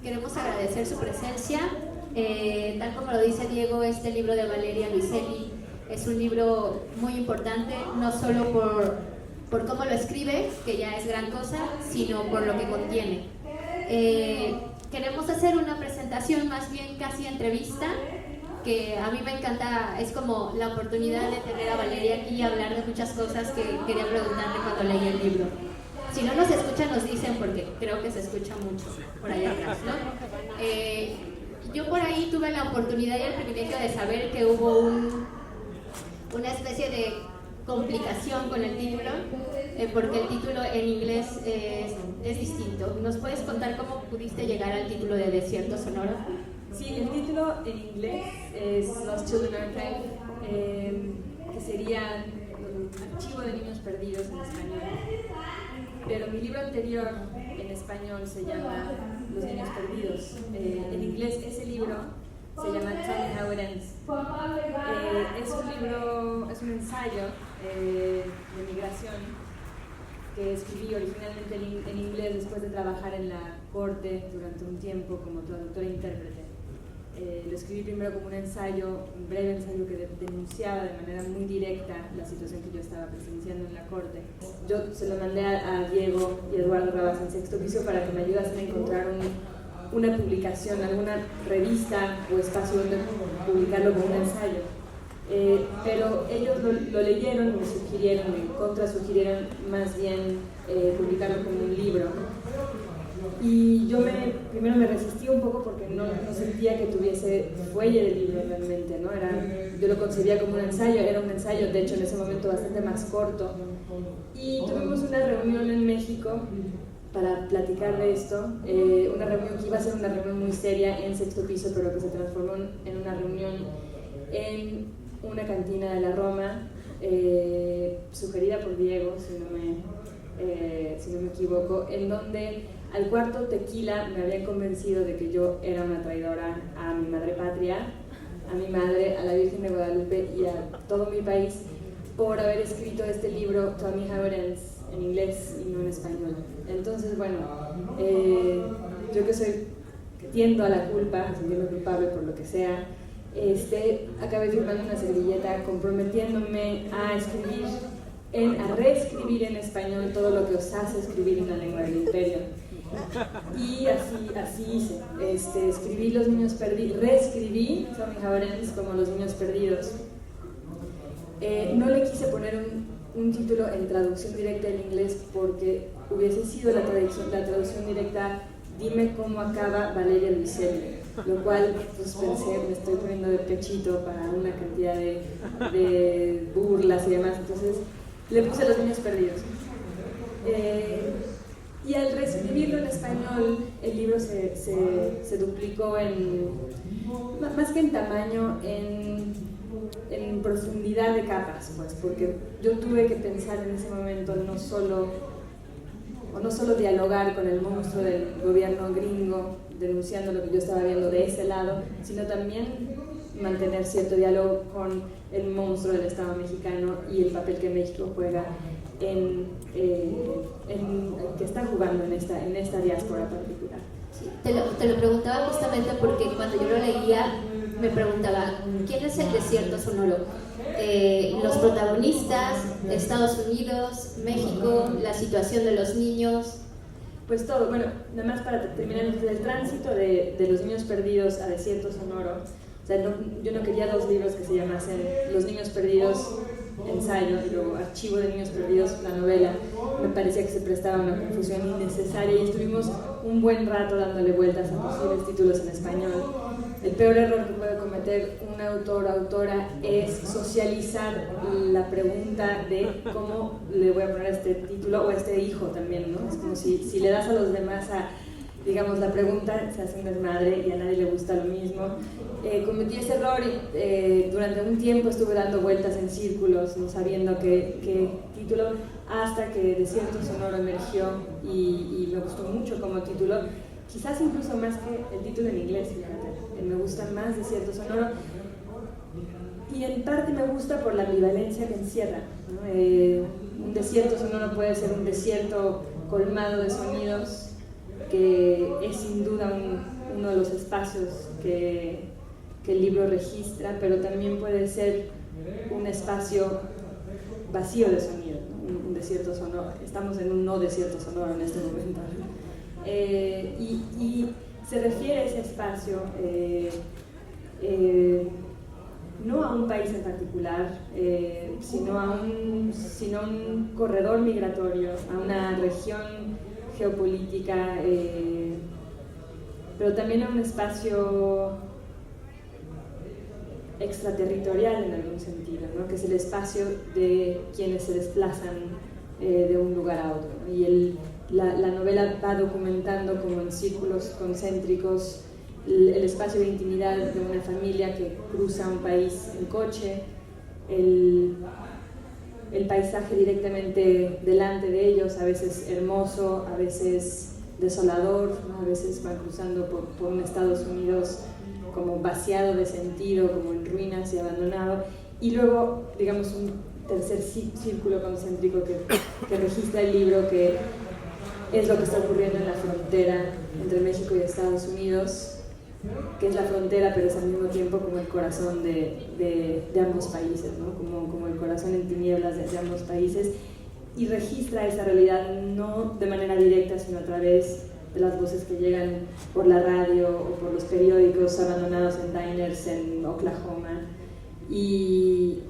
queremos agradecer su presencia. Tal como lo dice Diego, este libro de Valeria Luiselli es un libro muy importante, no solo por cómo lo escribe, que ya es gran cosa, sino por lo que contiene. Queremos hacer una presentación, más bien casi entrevista, que a mí me encanta, es como la oportunidad de tener a Valeria aquí y hablar de muchas cosas que quería preguntarle cuando leí el libro. Si no nos escuchan, nos dicen, porque creo que se escucha mucho por allá atrás, ¿no? Yo por ahí tuve la oportunidad y el privilegio de saber que hubo una especie de complicación con el título, porque el título en inglés es distinto. ¿Nos puedes contar cómo pudiste llegar al título de Desierto Sonoro? Sí, el título en inglés es Lost Children Archive, que sería Archivo de Niños Perdidos en español. Pero mi libro anterior en español se llama Los Niños Perdidos. En inglés ese libro se llama Tell Me How It Ends. Es un ensayo de migración que escribí originalmente en inglés después de trabajar en la corte durante un tiempo como traductora e intérprete. Lo escribí primero como un ensayo, un breve ensayo que denunciaba de manera muy directa la situación que yo estaba presenciando en la corte. Yo se lo mandé a Diego y Eduardo Rabas en Sexto Piso para que me ayudasen a encontrar una publicación, alguna revista o espacio donde publicarlo como un ensayo. Pero ellos lo leyeron y me sugirieron, en contra sugirieron más bien publicarlo como un libro. Y yo primero me resistí un poco porque no sentía que tuviese fuelle de libro realmente, ¿no? Yo lo concebía como un ensayo, era un ensayo, de hecho en ese momento bastante más corto. Y tuvimos una reunión en México para platicar de esto, una reunión que iba a ser una reunión muy seria en Sexto Piso, pero que se transformó en una reunión en una cantina de la Roma, sugerida por Diego, si no me equivoco, en donde al cuarto tequila me habían convencido de que yo era una traidora a mi madre patria, a mi madre, a la Virgen de Guadalupe y a todo mi país por haber escrito este libro, Tell Me How It Ends, en inglés y no en español. Entonces, bueno, yo que tiendo a la culpa, sintiendo culpable por lo que sea, acabé firmando una servilleta comprometiéndome a reescribir en español todo lo que os hace escribir en la lengua del imperio. Y así hice. Escribí Los Niños Perdidos, reescribí Tell Me How It Ends como Los Niños Perdidos. No le quise poner un título en traducción directa del inglés porque hubiese sido la traducción directa Dime cómo acaba Valeria Luiselli, lo cual pues pensé, me estoy poniendo de pechito para una cantidad de burlas y demás, entonces le puse Los Niños Perdidos. Y al reescribirlo en español, el libro se duplicó más que en tamaño, en profundidad de capas, pues, porque yo tuve que pensar en ese momento no solo dialogar con el monstruo del gobierno gringo, denunciando lo que yo estaba viendo de ese lado, sino también mantener cierto diálogo con el monstruo del Estado mexicano y el papel que México juega que está jugando en esta diáspora particular. Sí, te lo preguntaba justamente porque cuando yo lo leía me preguntaba ¿quién es el Desierto Sonoro? Los protagonistas, Estados Unidos, México, la situación de los niños. Pues todo, bueno, nada más para terminar el tránsito de Los Niños Perdidos a Desierto Sonoro. O sea, yo no quería dos libros que se llamasen Los Niños Perdidos, ensayo, y luego Archivo de Niños Perdidos, la novela. Me parecía que se prestaba una confusión innecesaria y estuvimos un buen rato dándole vueltas a posibles títulos en español. El peor error que puede cometer un autor o autora es socializar la pregunta de cómo le voy a poner este título o a este hijo también, ¿no? Es como si le das a los demás digamos, la pregunta, se hace un desmadre y a nadie le gusta lo mismo. Cometí ese error y durante un tiempo estuve dando vueltas en círculos, no sabiendo qué título, hasta que Desierto Sonoro emergió y me gustó mucho como título, quizás incluso más que el título en inglés, fíjate, me gusta más Desierto Sonoro. Y en parte me gusta por la ambivalencia que encierra, ¿no? Un desierto sonoro puede ser un desierto colmado de sonidos, que es sin duda espacios que el libro registra, pero también puede ser un espacio vacío de sonido, ¿no? Un desierto sonoro. Estamos en un no desierto sonoro en este momento. Y se refiere a ese espacio no a un país en particular, sino a un corredor migratorio, a una región geopolítica, pero también a un espacio extraterritorial en algún sentido, ¿no? Que es el espacio de quienes se desplazan de un lugar a otro, ¿no? Y la novela va documentando como en círculos concéntricos el espacio de intimidad de una familia que cruza un país en coche, el paisaje directamente delante de ellos, a veces hermoso, a veces desolador, ¿no? A veces van cruzando por un Estados Unidos como vaciado de sentido, como en ruinas y abandonado, y luego, digamos, un tercer círculo concéntrico que registra el libro, que es lo que está ocurriendo en la frontera entre México y Estados Unidos, que es la frontera, pero es al mismo tiempo como el corazón de ambos países, ¿no? Como el corazón en tinieblas de ambos países, y registra esa realidad no de manera directa, sino a través de las voces que llegan por la radio o por los periódicos abandonados en diners en Oklahoma, y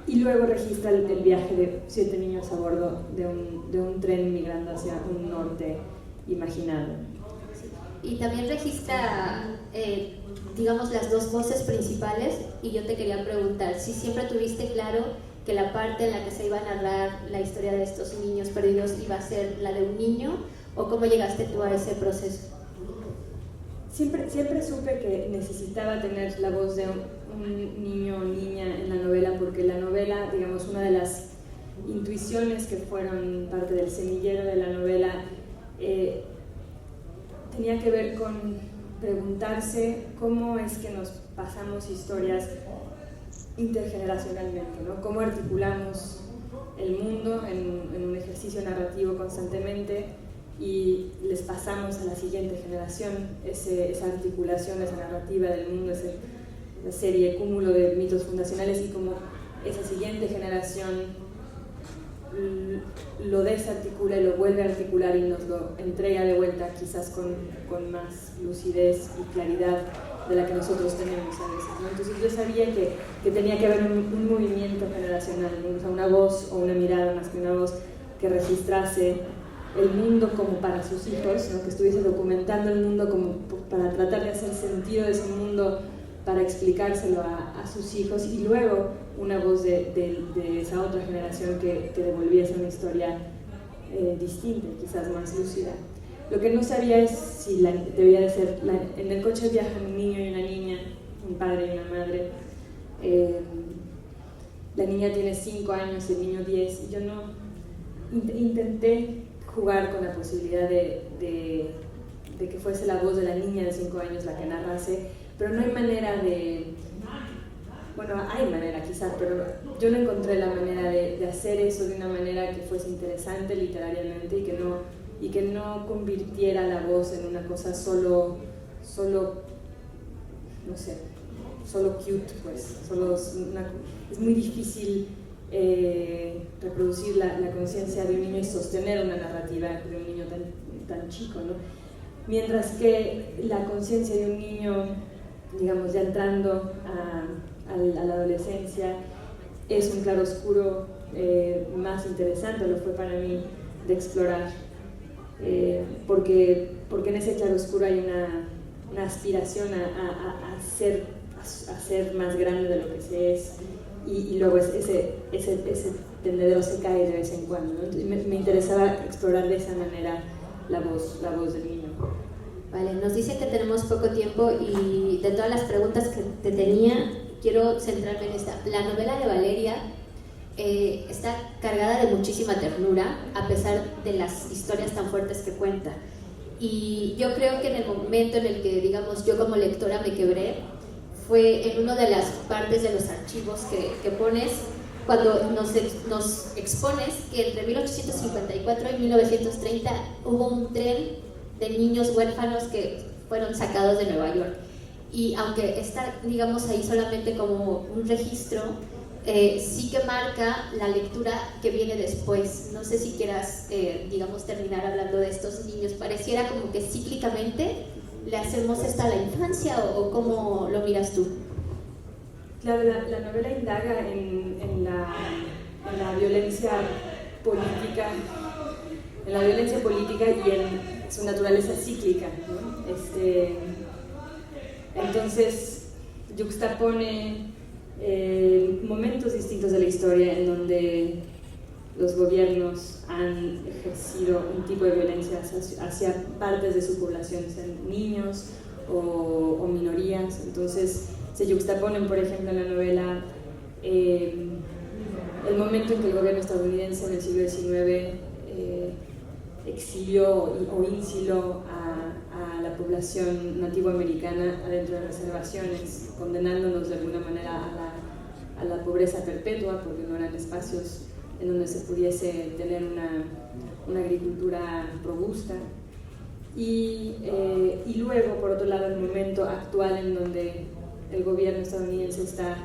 luego registra el viaje de 7 niños a bordo de un tren migrando hacia un norte imaginado. Y también registra, digamos, las dos voces principales, y yo te quería preguntar si siempre tuviste claro que la parte en la que se iba a narrar la historia de estos niños perdidos iba a ser la de un niño, o cómo llegaste tú a ese proceso. Siempre supe que necesitaba tener la voz de un niño o niña en la novela, porque la novela, digamos, una de las intuiciones que fueron parte del semillero de la novela, tenía que ver con preguntarse cómo es que nos pasamos historias intergeneracionalmente, ¿no? Cómo articulamos el mundo en un ejercicio narrativo constantemente y les pasamos a la siguiente generación esa articulación, esa narrativa del mundo, esa serie, cúmulo de mitos fundacionales, y como esa siguiente generación lo desarticula y lo vuelve a articular y nos lo entrega de vuelta, quizás con más lucidez y claridad de la que nosotros tenemos a veces, ¿no? Entonces yo sabía que tenía que haber un movimiento generacional, ¿no? O sea, una voz o una mirada más que una voz que registrase el mundo como para sus hijos, ¿no? Que estuviese documentando el mundo como para tratar de hacer sentido de ese mundo, para explicárselo a sus hijos, y luego una voz de esa otra generación que devolviese una historia distinta, quizás más lúcida. Lo que no sabía es si debía de ser... en el coche viajan un niño y una niña, un padre y una madre. La niña tiene 5 años, el niño 10, y yo no... Intenté jugar con la posibilidad de que fuese la voz de la niña de 5 años la que narrase, pero no hay manera de... Bueno, hay manera quizás, pero yo no encontré la manera de hacer eso de una manera que fuese interesante literariamente y que no convirtiera la voz en una cosa solo no sé, solo cute, pues. Es muy difícil reproducir la conciencia de un niño y sostener una narrativa de un niño tan chico, ¿no? Mientras que la conciencia de un niño, digamos, ya entrando a la adolescencia, es un claroscuro más interesante, lo fue para mí, de explorar, porque en ese claroscuro hay una aspiración a ser más grande de lo que se es, y luego ese tendedero se cae de vez en cuando, ¿no? Entonces me interesaba explorar de esa manera la voz del niño. Vale, nos dice que tenemos poco tiempo, y de todas las preguntas que te tenía, quiero centrarme en esta. La novela de Valeria está cargada de muchísima ternura, a pesar de las historias tan fuertes que cuenta. Y yo creo que en el momento en el que, digamos, yo como lectora me quebré, fue en una de las partes de los archivos que pones, cuando nos expones que entre 1854 y 1930 hubo un tren de niños huérfanos que fueron sacados de Nueva York. y aunque está, digamos, ahí solamente como un registro, sí que marca la lectura que viene después. No sé si quieras, digamos, terminar hablando de estos niños. Pareciera como que cíclicamente le hacemos esta a la infancia, o ¿cómo lo miras tú? Claro, la novela indaga en la violencia política, y en su naturaleza cíclica, ¿no? Entonces yuxtapone momentos distintos de la historia en donde los gobiernos han ejercido un tipo de violencia hacia partes de su población, sean niños o minorías. Entonces se yuxtaponen, por ejemplo, en la novela el momento en que el gobierno estadounidense en el siglo XIX exilió o insiló a la población nativoamericana adentro de reservaciones, condenándonos de alguna manera a la pobreza perpetua, porque no eran espacios en donde se pudiese tener una agricultura robusta. Y luego, por otro lado, el momento actual en donde el gobierno estadounidense está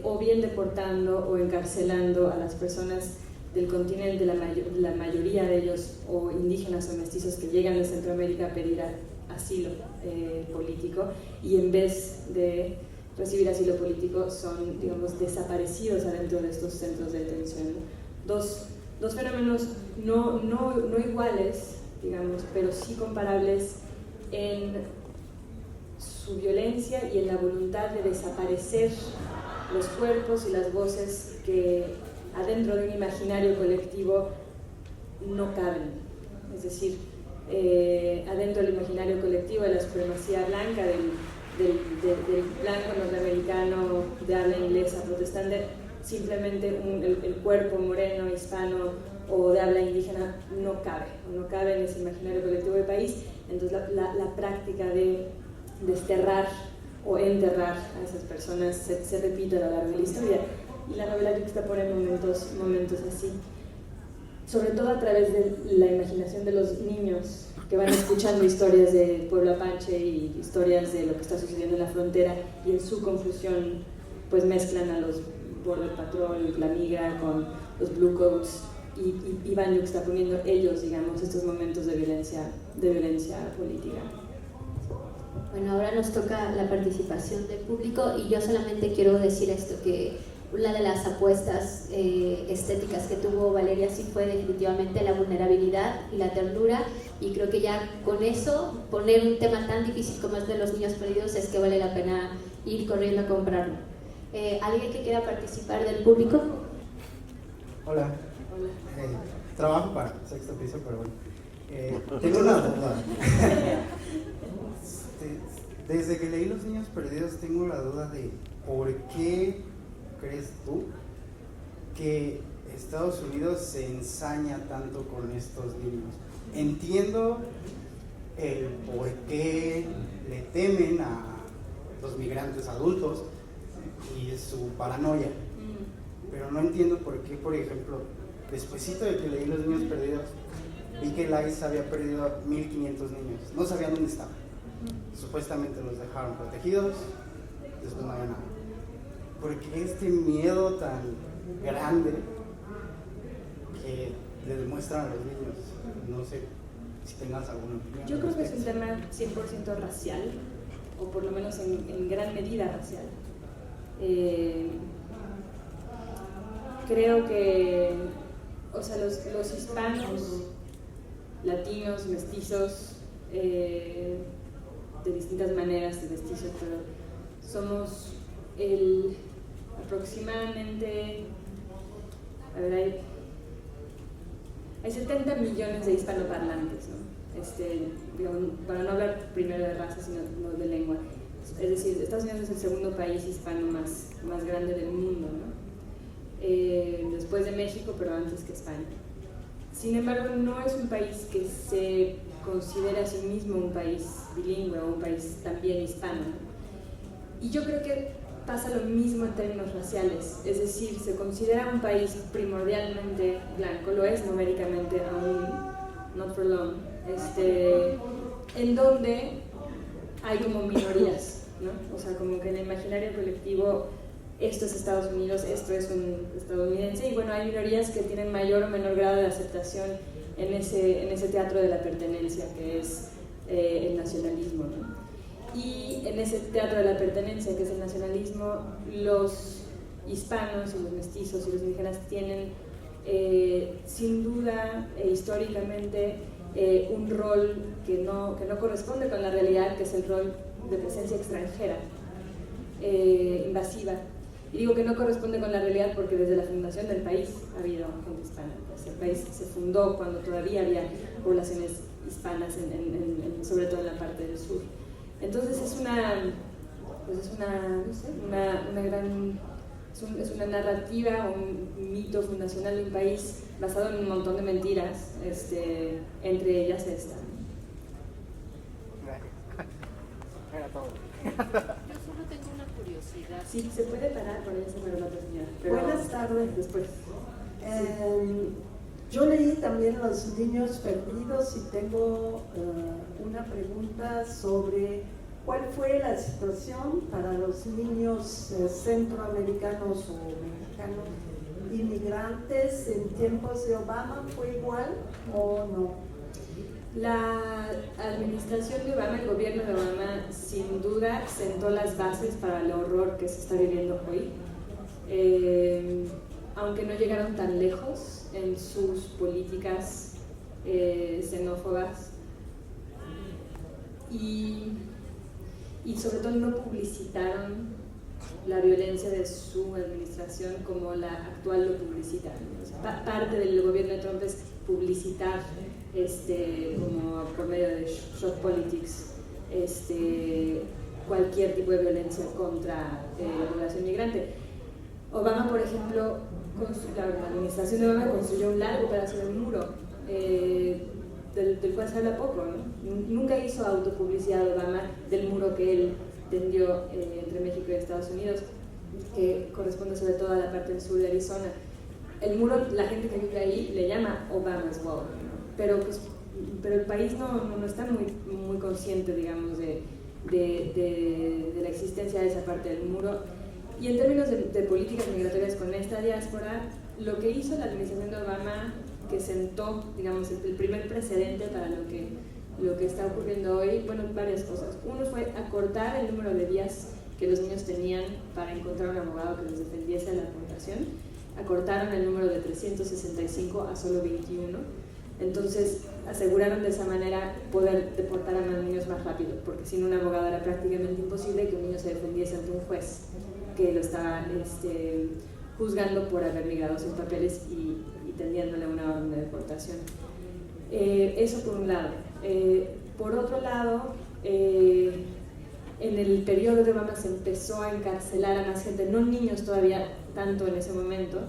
o bien deportando o encarcelando a las personas del continente, la mayoría de ellos o indígenas o mestizos que llegan de Centroamérica a pedir asilo político, y en vez de recibir asilo político son, digamos, desaparecidos adentro de estos centros de detención. Dos fenómenos no iguales, digamos, pero sí comparables en su violencia y en la voluntad de desaparecer los cuerpos y las voces que adentro de un imaginario colectivo no caben. Es decir, adentro del imaginario colectivo de la supremacía blanca, del blanco norteamericano de habla inglesa protestante, simplemente el cuerpo moreno, hispano o de habla indígena no cabe en ese imaginario colectivo del país. Entonces la práctica de desterrar o enterrar a esas personas se repite a lo largo de la historia, y la novela yuxtapone momentos así, sobre todo a través de la imaginación de los niños que van escuchando historias de pueblo apache y historias de lo que está sucediendo en la frontera, y en su confusión pues mezclan a los Border Patrol, la migra con los Blue Coats, y van yuxtaponiendo ellos, digamos, estos momentos de violencia política. Bueno, ahora nos toca la participación del público, y yo solamente quiero decir esto, que una de las apuestas estéticas que tuvo Valeria sí fue definitivamente la vulnerabilidad y la ternura, y creo que ya con eso, poner un tema tan difícil como es de los niños perdidos, es que vale la pena ir corriendo a comprarlo. ¿Alguien que quiera participar del público? Hola. Trabajo para Sexto Piso, pero bueno. Tengo una duda. Desde que leí Los Niños Perdidos tengo la duda de por qué crees tú que Estados Unidos se ensaña tanto con estos niños. Entiendo el por qué le temen a los migrantes adultos y su paranoia, pero no entiendo por qué, por ejemplo, despuesito de que leí Los Niños Perdidos, vi que el ICE había perdido 1,500 niños, no sabían dónde estaban. Supuestamente los dejaron protegidos, después no había nada. ¿Por qué este miedo tan grande que le demuestran a los niños? No sé si tengas alguna opinión. Yo creo que es un tema 100% racial, o por lo menos en gran medida racial. Creo que, o sea, los hispanos, latinos, mestizos, de distintas maneras de mestizos, pero somos aproximadamente, a ver, hay 70 millones de hispanoparlantes, ¿no? Digamos, para no hablar primero de raza, sino de lengua. Es decir, Estados Unidos es el segundo país hispano más grande del mundo, ¿no? Después de México, pero antes que España. Sin embargo, no es un país que se considera a sí mismo un país bilingüe o un país también hispano. Y yo creo que pasa lo mismo en términos raciales, es decir, se considera un país primordialmente blanco, lo es numéricamente aún, not for long, en donde hay como minorías, ¿no? O sea, como que en el imaginario colectivo esto es Estados Unidos, esto es un estadounidense, y bueno, hay minorías que tienen mayor o menor grado de aceptación en ese teatro de la pertenencia que es el nacionalismo, ¿no? Y en ese teatro de la pertenencia que es el nacionalismo, los hispanos y los mestizos y los indígenas tienen sin duda históricamente un rol que no corresponde con la realidad, que es el rol de presencia extranjera, invasiva. Y digo que no corresponde con la realidad porque desde la fundación del país ha habido gente hispana. Pues el país se fundó cuando todavía había poblaciones hispanas, sobre todo en la parte del sur. Entonces es una narrativa, un mito fundacional de un país basado en un montón de mentiras, entre ellas esta. Yo solo tengo una curiosidad. Sí, se puede parar por eso, pero la otra señora. Buenas tardes. Después. Yo leí también Los Niños Perdidos y tengo una pregunta sobre cuál fue la situación para los niños centroamericanos o mexicanos inmigrantes en tiempos de Obama. ¿Fue igual o no? La administración de Obama, el gobierno de Obama, sin duda sentó las bases para el horror que se está viviendo hoy, aunque no llegaron tan lejos en sus políticas xenófobas y sobre todo no publicitaron la violencia de su administración como la actual lo publicita. O sea, parte del gobierno de Trump es publicitar como por medio de shock politics cualquier tipo de violencia contra la población migrante. Obama, por ejemplo, la administración de Obama construyó un largo pedazo de muro del cual se habla poco, ¿no? Nunca hizo autopublicidad Obama del muro que él tendió entre México y Estados Unidos, que corresponde sobre todo a la parte del sur de Arizona. El muro, la gente que vive ahí le llama Obama's Wall, ¿no? Pero el país no está muy consciente, digamos, de la existencia de esa parte del muro. Y en términos de políticas migratorias con esta diáspora, lo que hizo la administración de Obama, que sentó, digamos, el primer precedente para lo que está ocurriendo hoy, bueno, varias cosas. Uno fue acortar el número de días que los niños tenían para encontrar un abogado que les defendiese la deportación. Acortaron el número de 365 a solo 21. Entonces aseguraron de esa manera poder deportar a los niños más rápido, porque sin un abogado era prácticamente imposible que un niño se defendiese ante un juez que lo estaba juzgando por haber migrado sin papeles y tendiéndole una orden de deportación. Eso por un lado. Por otro lado, en el periodo de Obama se empezó a encarcelar a más gente, no niños todavía tanto en ese momento,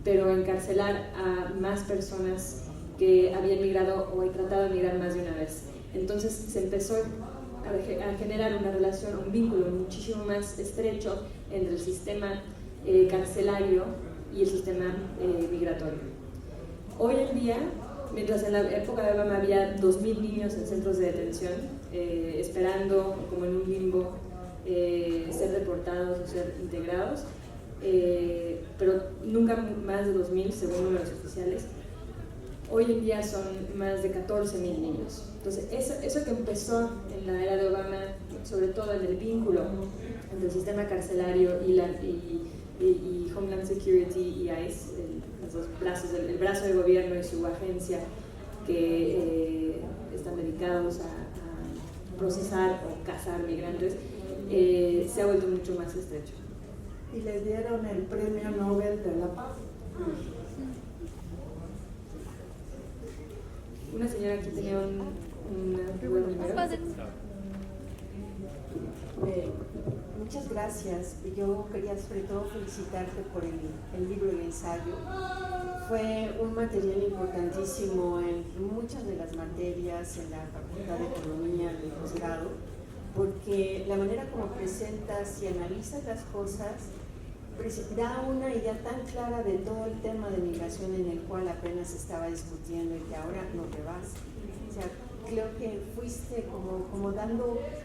pero encarcelar a más personas que habían migrado o tratado de migrar más de una vez. Entonces se empezó a generar una relación, un vínculo muchísimo más estrecho entre el sistema carcelario y el sistema migratorio. Hoy en día, mientras en la época de Obama había 2.000 niños en centros de detención, esperando como en un limbo ser deportados o ser integrados, pero nunca más de 2.000 según números oficiales. Hoy en día son más de 14.000 niños. Entonces, eso que empezó en la era de Obama, sobre todo en el vínculo entre el sistema carcelario y Homeland Security y ICE, los dos brazos, el brazo de gobierno y su agencia que están dedicados a procesar o cazar migrantes, se ha vuelto mucho más estrecho. Y le dieron el Premio Nobel de la Paz. Una señora aquí tenía una pregunta primero. Muchas gracias. Yo quería sobre todo felicitarte por el libro y el ensayo. Fue un material importantísimo en muchas de las materias en la Facultad de Economía del posgrado, porque la manera como presentas y analizas las cosas da una idea tan clara de todo el tema de migración en el cual apenas se estaba discutiendo y que ahora no rebasa. O sea, creo que fuiste como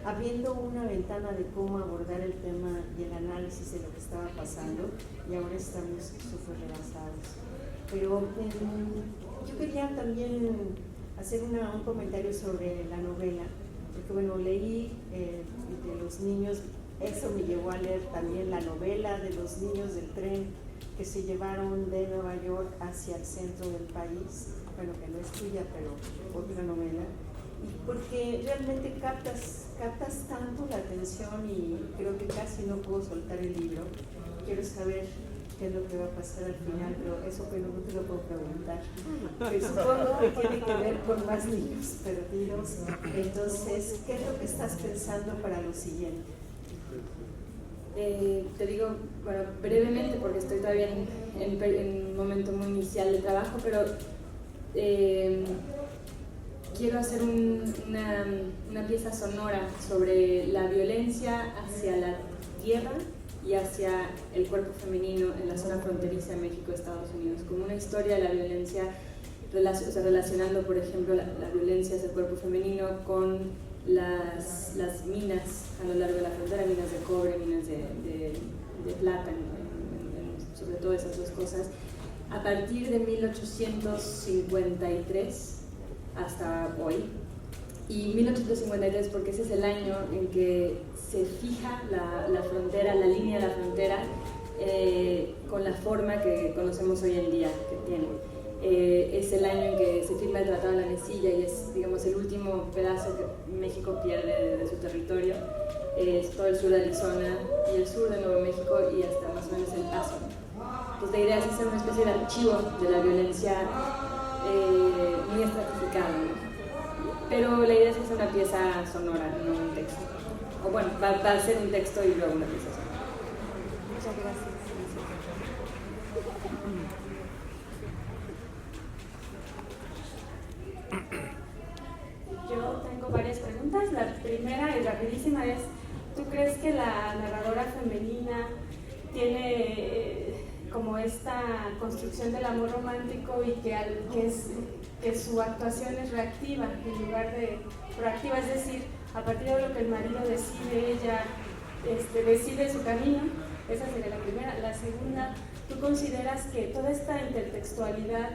abriendo una ventana de cómo abordar el tema y el análisis de lo que estaba pasando, y ahora estamos súper rebasados. Pero yo quería también hacer un comentario sobre la novela, porque bueno, leí de los niños, eso me llevó a leer también la novela de los niños del tren que se llevaron de Nueva York hacia el centro del país, bueno, que no es tuya, pero otra novela, y porque realmente captas tanto la atención y creo que casi no puedo soltar el libro. Quiero saber qué es lo que va a pasar al final, pero eso pero no te lo puedo preguntar. Pero supongo que tiene que ver con más niños perdidos. Entonces, ¿qué es lo que estás pensando para lo siguiente? Te digo, bueno, brevemente, porque estoy todavía en un momento muy inicial de trabajo, pero quiero hacer una pieza sonora sobre la violencia hacia la tierra y hacia el cuerpo femenino en la zona fronteriza de México-Estados Unidos, como una historia de la violencia, relacionando, por ejemplo, la violencia hacia el cuerpo femenino con las minas a lo largo de la frontera, minas de cobre, minas de plata, sobre todo esas dos cosas, a partir de 1853 hasta hoy. Y 1853 porque ese es el año en que se fija la frontera, la línea de la frontera, con la forma que conocemos hoy en día que tiene. Es el año en que se firma el Tratado de la Mesilla y es, digamos, el último pedazo que México pierde de su territorio. Es todo el sur de Arizona y el sur de Nuevo México y hasta más o menos El Paso. Entonces la idea es hacer una especie de archivo de la violencia muy estratificada, ¿no? Pero la idea es que sea una pieza sonora, no un texto. O bueno, va a ser un texto y luego una pieza sonora. Muchas gracias. Yo tengo varias preguntas. La primera y rapidísima es, ¿tú crees que la narradora femenina tiene como esta construcción del amor romántico y que su actuación es reactiva en lugar de proactiva? Es decir, a partir de lo que el marido decide, ella decide su camino. Esa sería la primera. La segunda, ¿tú consideras que toda esta intertextualidad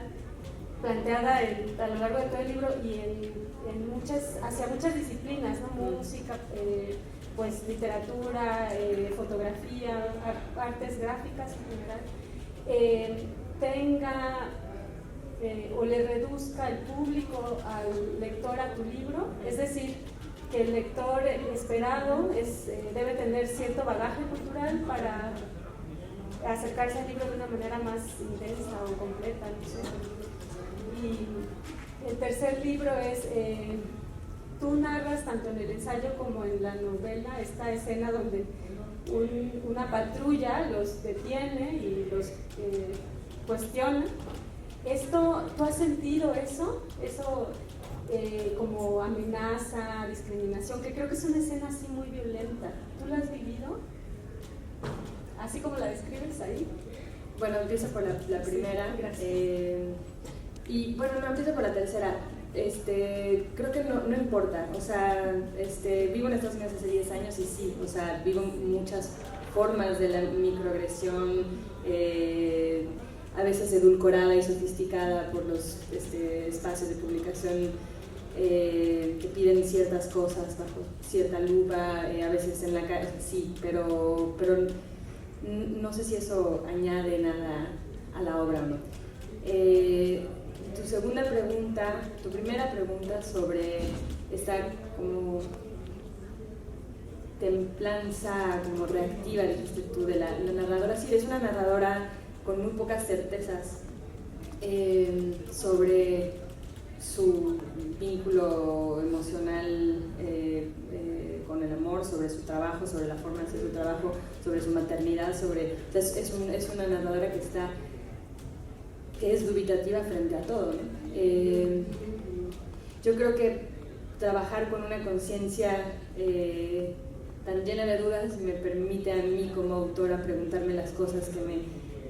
planteada a lo largo de todo el libro y hacia muchas disciplinas, ¿no? Música, pues literatura, fotografía, artes gráficas en general, tenga o le reduzca el público al lector a tu libro? Es decir, que el lector esperado debe tener cierto bagaje cultural para acercarse al libro de una manera más intensa o completa, no sé. Y el tercer libro es, tú narras tanto en el ensayo como en la novela esta escena donde una patrulla los detiene y los cuestiona. ¿Tú has sentido eso? Eso como amenaza, discriminación, que creo que es una escena así muy violenta. ¿Tú la has vivido? Así como la describes ahí. Bueno, empiezo por la primera. Sí, gracias. Y bueno, no, empiezo por la tercera. Creo que no importa. O sea, vivo en Estados Unidos hace 10 años y sí, o sea, vivo muchas formas de la microagresión, a veces edulcorada y sofisticada por los espacios de publicación que piden ciertas cosas bajo cierta lupa, a veces en la calle, sí, pero no sé si eso añade nada a la obra o no. Tu primera pregunta sobre esta como templanza, como reactiva, dijiste tú, de la narradora. Sí, es una narradora con muy pocas certezas sobre su vínculo emocional con el amor, sobre su trabajo, sobre la forma de hacer su trabajo, sobre su maternidad, es una narradora que es dubitativa frente a todo, ¿no? Yo creo que trabajar con una conciencia tan llena de dudas me permite a mí como autora preguntarme las cosas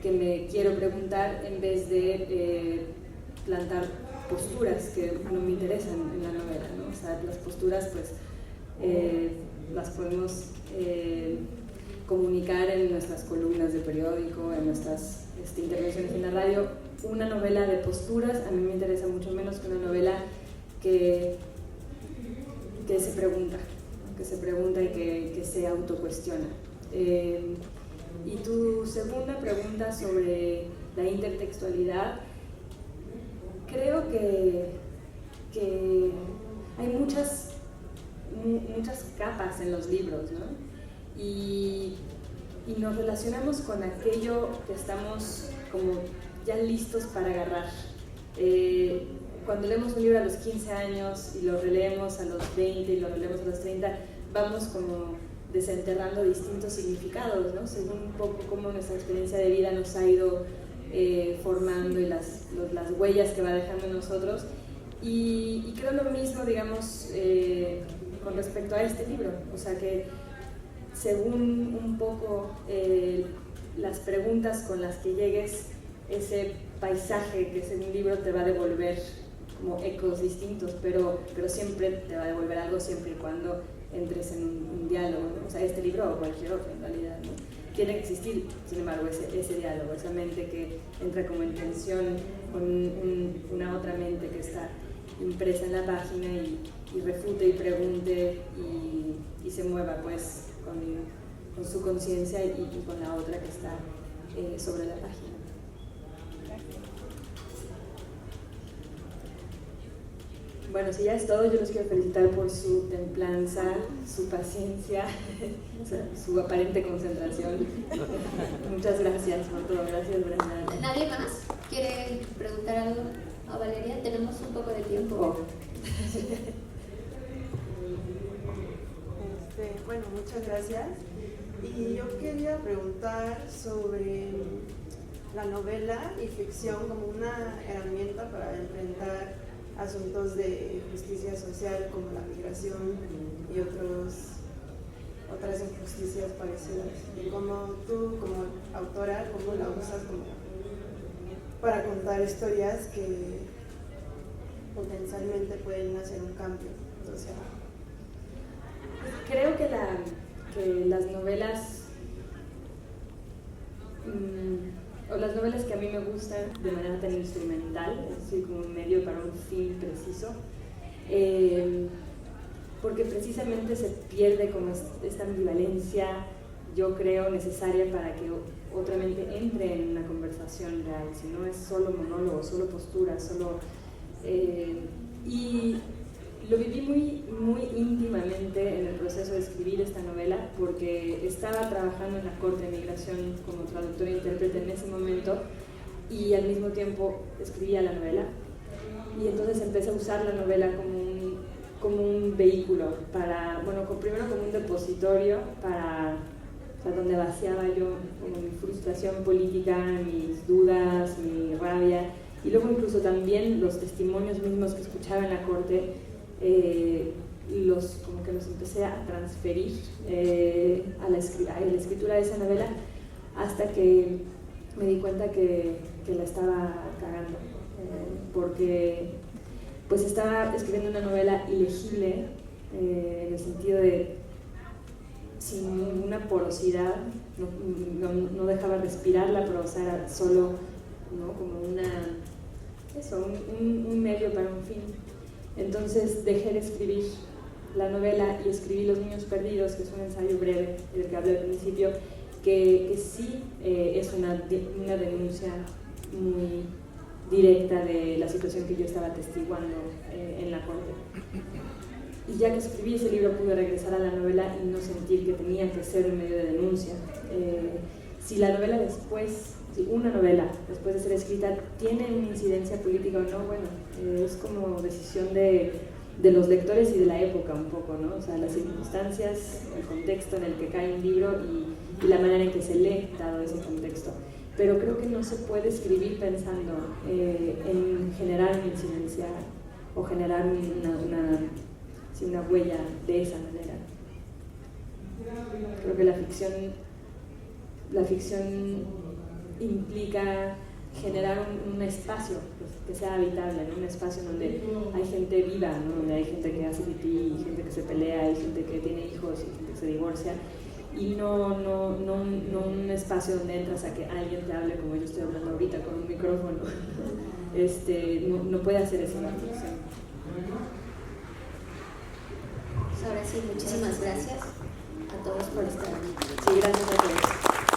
que me quiero preguntar en vez de plantar posturas que no me interesan en la novela, ¿no? O sea, las posturas pues las podemos comunicar en nuestras columnas de periódico, en nuestras intervenciones en la radio. Una novela de posturas a mí me interesa mucho menos que una novela que se pregunta, y que se autocuestiona. Y tu segunda pregunta sobre la intertextualidad, creo que hay muchas capas en los libros, ¿no? Y nos relacionamos con aquello que estamos como ya listos para agarrar. Cuando leemos un libro a los 15 años y lo releemos a los 20 y lo releemos a los 30, vamos como desenterrando distintos significados, ¿no? Según un poco cómo nuestra experiencia de vida nos ha ido formando y las huellas que va dejando en nosotros. Y creo lo mismo, digamos, con respecto a este libro. O sea que según un poco las preguntas con las que llegues, ese paisaje que es en un libro te va a devolver como ecos distintos, pero siempre te va a devolver algo siempre y cuando entres en un diálogo, ¿no? O sea, este libro o cualquier otro en realidad, ¿no? Tiene que existir, sin embargo, ese diálogo, esa mente que entra como en tensión con una otra mente que está impresa en la página y refute y pregunte y se mueva pues con su conciencia y con la otra que está sobre la página. Bueno, si ya es todo, yo los quiero felicitar por su templanza, su paciencia, su aparente concentración. Muchas gracias por todo. Gracias, Brenda. ¿Nadie más quiere preguntar algo a Valeria? Tenemos un poco de tiempo. Oh. Bueno, muchas gracias. Y yo quería preguntar sobre la novela y ficción como una herramienta para enfrentar asuntos de justicia social como la migración y otras injusticias parecidas. Y como tú, como autora, ¿cómo la usas como para contar historias que potencialmente pueden hacer un cambio social? Creo que las novelas o las novelas que a mí me gustan de manera tan instrumental, es decir, como un medio para un fin preciso, porque precisamente se pierde como esta ambivalencia, yo creo, necesaria para que otra mente entre en una conversación real, si no es solo monólogo, solo postura, y lo viví muy íntimamente en el proceso de escribir esta novela, porque estaba trabajando en la Corte de Migración como traductora e intérprete en ese momento y al mismo tiempo escribía la novela, y entonces empecé a usar la novela como un vehículo para, bueno, primero como un depositorio para, o sea, donde vaciaba yo como mi frustración política, mis dudas, mi rabia, y luego incluso también los testimonios mismos que escuchaba en la Corte, como que los empecé a transferir a la escritura de esa novela, hasta que me di cuenta que la estaba cagando, porque pues estaba escribiendo una novela ilegible, en el sentido de sin ninguna porosidad, no dejaba respirar la prosa, era solo, ¿no? Como un medio para un fin. Entonces dejé de escribir la novela y escribí Los Niños Perdidos, que es un ensayo breve del que hablé al principio, que sí es una denuncia muy directa de la situación que yo estaba atestiguando en la Corte. Y ya que escribí ese libro pude regresar a la novela y no sentir que tenía que ser un medio de denuncia. Si la novela si una novela después de ser escrita tiene una incidencia política o no, bueno, es como decisión de los lectores y de la época un poco, ¿no? O sea, las circunstancias, el contexto en el que cae un libro y la manera en que se lee dado ese contexto. Pero creo que no se puede escribir pensando en generar una incidencia o generar una huella de esa manera. Creo que la ficción implica generar un espacio pues, que sea habitable, ¿no? Un espacio donde hay gente viva, ¿no? Donde hay gente que hace pipí, gente que se pelea, hay gente que tiene hijos y gente que se divorcia, y no un espacio donde entras a que alguien te hable como yo estoy hablando ahorita con un micrófono. No puede hacer esa reflexión. Pues ahora sí, muchísimas gracias a todos por estar aquí. Sí, gracias a todos.